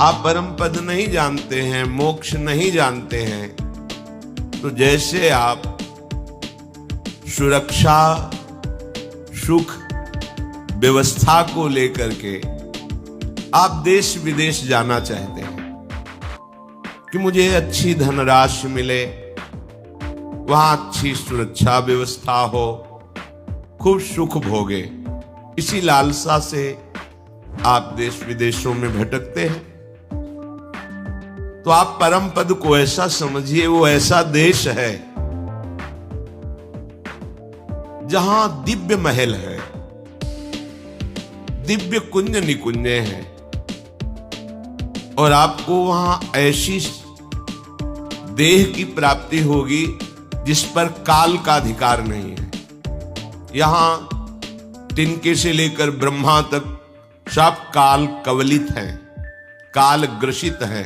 आप परम पद नहीं जानते हैं, मोक्ष नहीं जानते हैं, तो जैसे आप सुरक्षा, सुख, व्यवस्था को लेकर के आप देश विदेश जाना चाहते हैं कि मुझे अच्छी धनराशि मिले, वहां अच्छी सुरक्षा व्यवस्था हो, खूब सुख भोगे, इसी लालसा से आप देश विदेशों में भटकते हैं। तो आप परम पद को ऐसा समझिए, वो ऐसा देश है जहां दिव्य महल है, दिव्य कुंज निकुंजे हैं, और आपको वहां ऐसी देह की प्राप्ति होगी जिस पर काल का अधिकार नहीं है। यहां तिनके से लेकर ब्रह्मा तक सब काल कवलित है, काल ग्रसित है,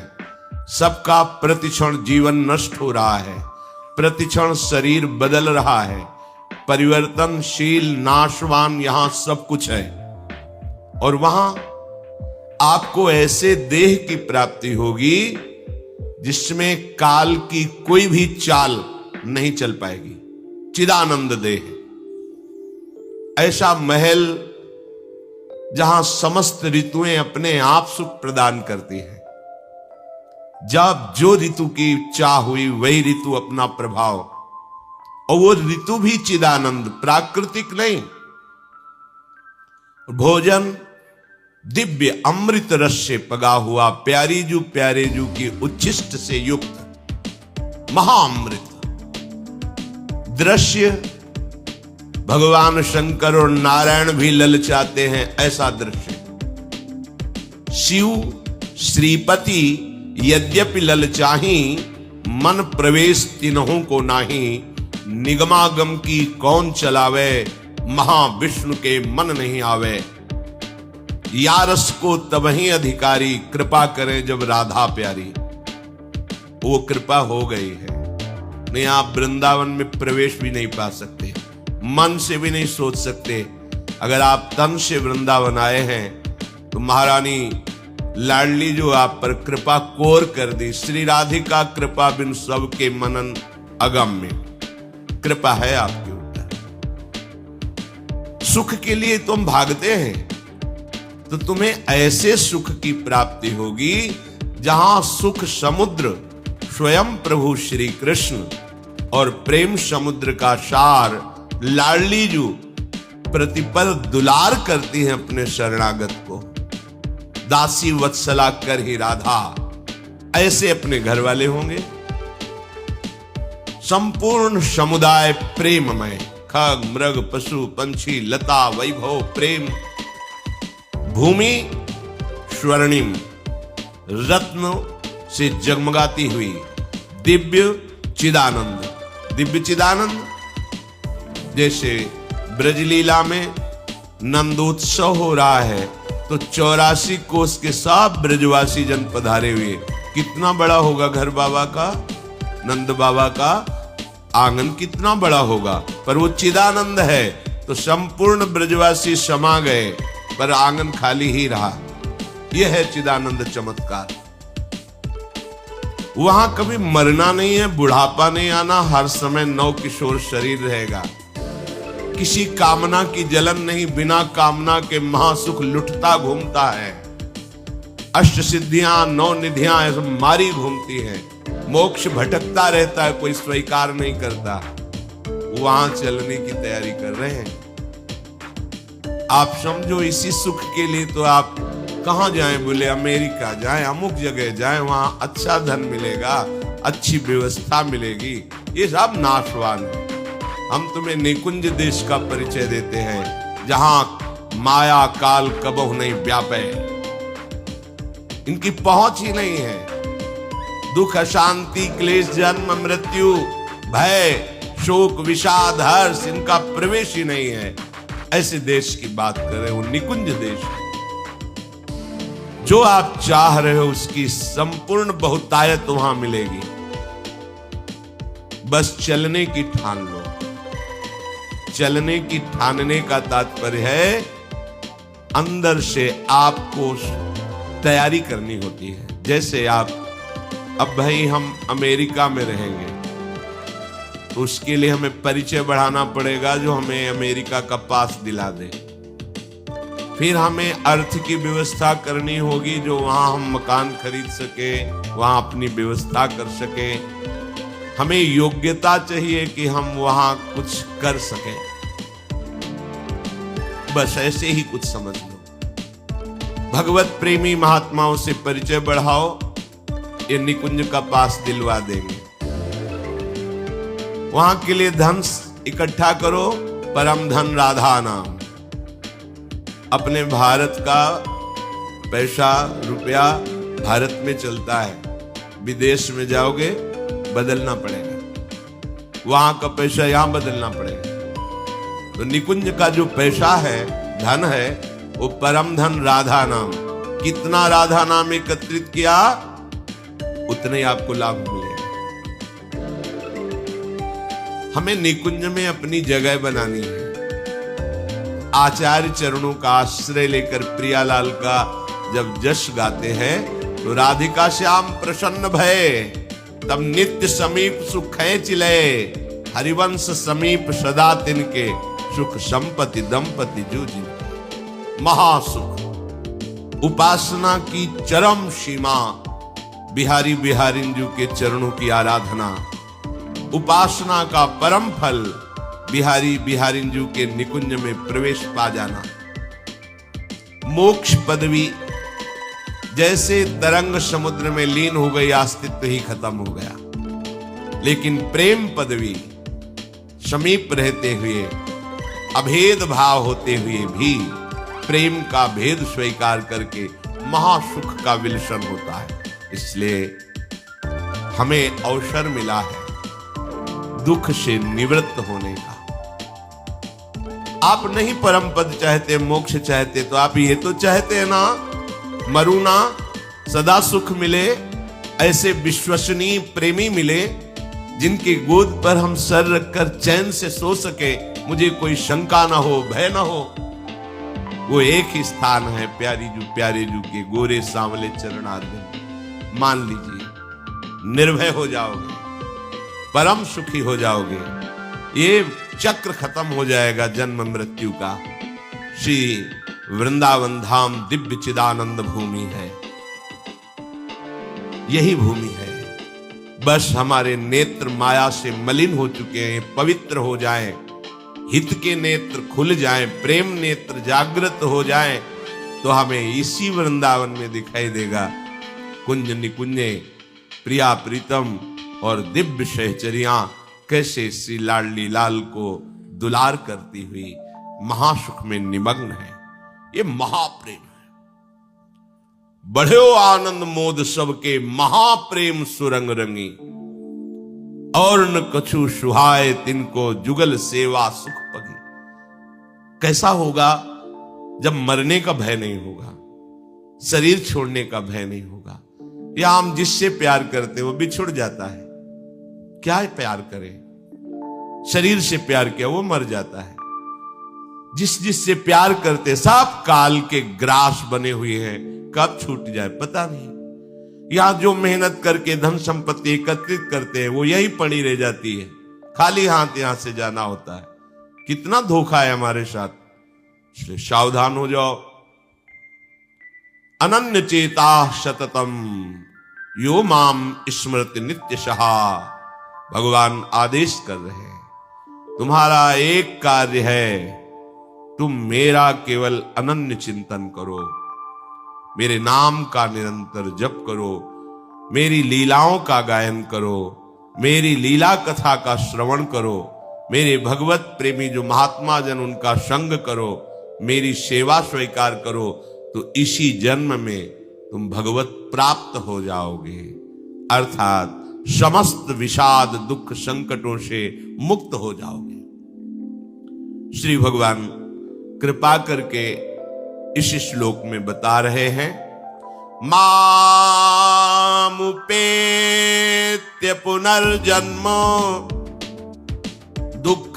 सबका प्रतिक्षण जीवन नष्ट हो रहा है, प्रतिक्षण शरीर बदल रहा है, परिवर्तनशील नाशवान यहां सब कुछ है। और वहां आपको ऐसे देह की प्राप्ति होगी जिसमें काल की कोई भी चाल नहीं चल पाएगी, चिदानंद देह, ऐसा महल जहां समस्त ऋतुएं अपने आप सुख प्रदान करती हैं। जब जो ऋतु की चाह हुई वही ऋतु अपना प्रभाव, और वो ऋतु भी चिदानंद, प्राकृतिक नहीं। भोजन दिव्य अमृत रस से पगा हुआ, प्यारी जू की उच्छिष्ट से युक्त महाअमृत दृश्य, भगवान शंकर और नारायण भी ललचाते हैं ऐसा दृश्य। शिव श्रीपति यद्यपि ललचाही, मन प्रवेश तिन्हों को नाही, निगमागम की कौन चलावे, महाविष्णु के मन नहीं आवे। यारस को तबही अधिकारी, कृपा करें जब राधा प्यारी। वो कृपा हो गई है, नहीं आप वृंदावन में प्रवेश भी नहीं पा सकते, मन से भी नहीं सोच सकते। अगर आप तन से वृंदावन आए हैं तो महारानी लाडली जो आप पर कृपा कोर कर दी, श्री राधिका कृपा बिन सबके मनन अगम्य, कृपा है आपके ऊपर। सुख के लिए तुम भागते हैं तो तुम्हें ऐसे सुख की प्राप्ति होगी जहां सुख समुद्र स्वयं प्रभु श्री कृष्ण और प्रेम समुद्र का सार लाडली जू प्रतिपल दुलार करती हैं अपने शरणागत को, दासी वत्सला कर ही राधा, ऐसे अपने घर वाले होंगे। संपूर्ण समुदाय प्रेममय, खग मृग पशु पंछी लता वैभव प्रेम, भूमि स्वर्णिम रत्न से जगमगाती हुई, दिव्य चिदानंद, दिव्य चिदानंद। जैसे ब्रजलीला में नंदोत्सव हो रहा है तो 84 कोस के सब ब्रजवासी जन पधारे हुए, कितना बड़ा होगा घर बाबा का, नंद बाबा का आंगन कितना बड़ा होगा, पर वो चिदानंद है तो संपूर्ण ब्रजवासी समा गए पर आंगन खाली ही रहा। यह है चिदानंद चमत्कार। वहां कभी मरना नहीं है, बुढ़ापा नहीं आना, हर समय नव किशोर शरीर रहेगा। किसी कामना की जलन नहीं, बिना कामना के महासुख लुटता घूमता है। अष्ट सिद्धियां नौ निधियां मारी घूमती हैं, मोक्ष भटकता रहता है, कोई स्वीकार नहीं करता। वहां चलने की तैयारी कर रहे हैं। आप समझो इसी सुख के लिए तो आप कहां जाएं, बोले अमेरिका जाएं, अमुक जगह जाएं, वहां अच्छा धन मिलेगा, अच्छी व्यवस्था मिलेगी। ये सब नाशवान है। हम तुम्हें निकुंज देश का परिचय देते हैं जहां माया काल कबहु नहीं व्यापे, इनकी पहुंच ही नहीं है। दुख अशांति क्लेश जन्म मृत्यु भय शोक विषाद हर्ष इनका प्रवेश ही नहीं है। ऐसे देश की बात कर रहे हो, निकुंज देश। जो आप चाह रहे हो उसकी संपूर्ण बहुतायत वहां मिलेगी, बस चलने की ठान लो। चलने की ठानने का तात्पर्य है अंदर से आपको तैयारी करनी होती है। जैसे आप अब भाई हम अमेरिका में रहेंगे तो उसके लिए हमें परिचय बढ़ाना पड़ेगा जो हमें अमेरिका का पास दिला दे। फिर हमें अर्थ की व्यवस्था करनी होगी जो वहां हम मकान खरीद सके, वहां अपनी व्यवस्था कर सके। हमें योग्यता चाहिए कि हम वहां कुछ कर सके। बस ऐसे ही कुछ समझ लो। भगवत प्रेमी महात्माओं से परिचय बढ़ाओ, ये निकुंज का पास दिलवा देंगे। वहां के लिए धन इकट्ठा करो, परम धन राधा नाम। अपने भारत का पैसा रुपया भारत में चलता है, विदेश में जाओगे बदलना पड़ेगा, वहां का पैसा यहां बदलना पड़ेगा। तो निकुंज का जो पैसा है, धन है, वो परम धन राधा नाम। कितना राधा नाम एकत्रित किया उतने आपको लाभ मिलेगा। हमें निकुंज में अपनी जगह बनानी है। आचार्य चरणों का आश्रय लेकर प्रियालाल का जब जश गाते हैं तो राधिका श्याम प्रसन्न भय, तब नित्य समीप सुख चिले, हरिवंश समीप सदा तिनके, सुख संपत्ति दंपति जूझी। महासुख, उपासना की चरम सीमा, बिहारी बिहारिंजू के चरणों की आराधना। उपासना का परम फल, बिहारी बिहारिंजू के निकुंज में प्रवेश पा जाना। मोक्ष पदवी जैसे तरंग समुद्र में लीन हो गई, अस्तित्व ही खत्म हो गया। लेकिन प्रेम पदवी समीप रहते हुए, अभेद भाव होते हुए भी प्रेम का भेद स्वीकार करके महासुख का विलसन होता है। इसलिए हमें अवसर मिला है दुख से निवृत्त होने का। आप नहीं परम पद चाहते, मोक्ष चाहते, तो आप ये तो चाहते हैं ना, मरू ना, सदा सुख मिले, ऐसे विश्वसनीय प्रेमी मिले जिनकी गोद पर हम सर रखकर चैन से सो सके, मुझे कोई शंका ना हो, भय ना हो। वो एक ही स्थान है, प्यारे जू के गोरे सांवले चरणारविंद। मान लीजिए, निर्भय हो जाओगे, परम सुखी हो जाओगे। ये चक्र खत्म हो जाएगा जन्म मृत्यु का। श्री वृंदावन धाम दिव्य चिदानंद भूमि है, यही भूमि है। बस हमारे नेत्र माया से मलिन हो चुके हैं, पवित्र हो जाएं, हित के नेत्र खुल जाएं, प्रेम नेत्र जागृत हो जाएं, तो हमें इसी वृंदावन में दिखाई देगा कुंज निकुंजे, प्रिया प्रीतम और दिव्य सहचरियां कैसे श्री लाडली लाल को दुलार करती हुई महासुख में निमग्न है। ये महाप्रेम है। बढ़ो आनंद मोद सबके, महाप्रेम सुरंग रंगी, और न कछु सुहाए तिनको, जुगल सेवा सुख पगी। कैसा होगा जब मरने का भय नहीं होगा, शरीर छोड़ने का भय नहीं होगा। या हम जिससे प्यार करते वो बिछुड़ जाता है, क्या प्यार करें, शरीर से प्यार किया वो मर जाता है। जिससे प्यार करते सब काल के ग्रास बने हुए हैं, कब छूट जाए पता नहीं। यहां जो मेहनत करके धन संपत्ति एकत्रित करते हैं वो यही पड़ी रह जाती है, खाली हाथ यहां से जाना होता है। कितना धोखा है हमारे साथ, इसलिए सावधान हो जाओ। अनन्य चेता सततम यो माम स्मृति नित्य सहा। भगवान आदेश कर रहे हैं, तुम्हारा एक कार्य है, तुम मेरा केवल अनन्य चिंतन करो, मेरे नाम का निरंतर जप करो, मेरी लीलाओं का गायन करो, मेरी लीला कथा का श्रवण करो, मेरे भगवत प्रेमी जो महात्मा जन उनका संग करो, मेरी सेवा स्वीकार करो, तो इसी जन्म में तुम भगवत प्राप्त हो जाओगे, अर्थात समस्त विषाद दुख संकटों से मुक्त हो जाओगे। श्री भगवान कृपा करके इस श्लोक में बता रहे हैं, मामुपेत्य पुनर्जन्म दुःखालयम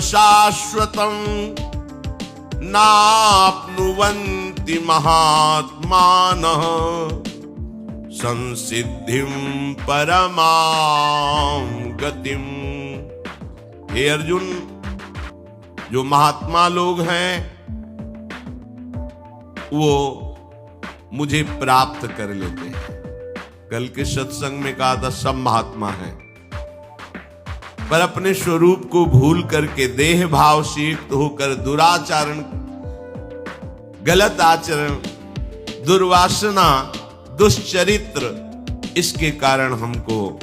शाश्वतम नाप्नुवन्ति महात्मानः संसिद्धिं परमां गतिम। हे अर्जुन, जो महात्मा लोग हैं वो मुझे प्राप्त कर लेते हैं। कल के सत्संग में कहा था सब महात्मा हैं, पर अपने स्वरूप को भूल करके देह भाव से युक्त होकर दुराचरण, गलत आचरण, दुर्वासना, दुष्चरित्र, इसके कारण हमको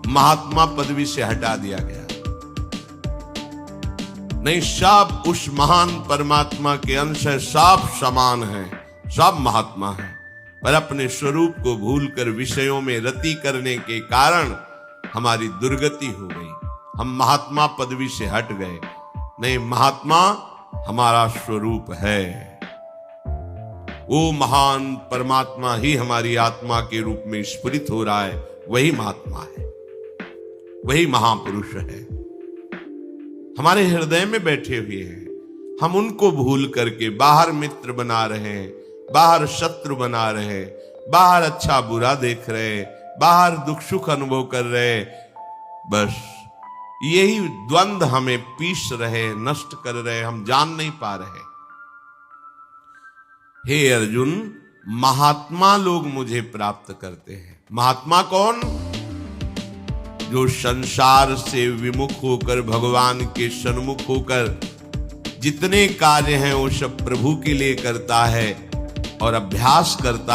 महात्मा पदवी से हटा दिया गया। नहीं, सब उस महान परमात्मा के अंश है, सब समान हैं, सब महात्मा हैं, पर अपने स्वरूप को भूलकर विषयों में रति करने के कारण हमारी दुर्गति हो गई। हम महात्मा पदवी से हट गए। नहीं, महात्मा हमारा स्वरूप है। वो महान परमात्मा ही हमारी आत्मा के रूप में स्फुरित हो रहा है, वही महात्मा है, वही महापुरुष है, हमारे हृदय में बैठे हुए हैं। हम उनको भूल करके बाहर मित्र बना रहे हैं, बाहर शत्रु बना रहे हैं, बाहर अच्छा बुरा देख रहे हैं, बाहर दुख सुख अनुभव कर रहे हैं। बस यही द्वंद्व हमें पीस रहे, नष्ट कर रहे, हम जान नहीं पा रहे। हे अर्जुन, महात्मा लोग मुझे प्राप्त करते हैं। महात्मा कौन? जो संसार से विमुख होकर भगवान के सन्मुख होकर जितने कार्य हैं वो सब प्रभु के लिए करता है और अभ्यास करता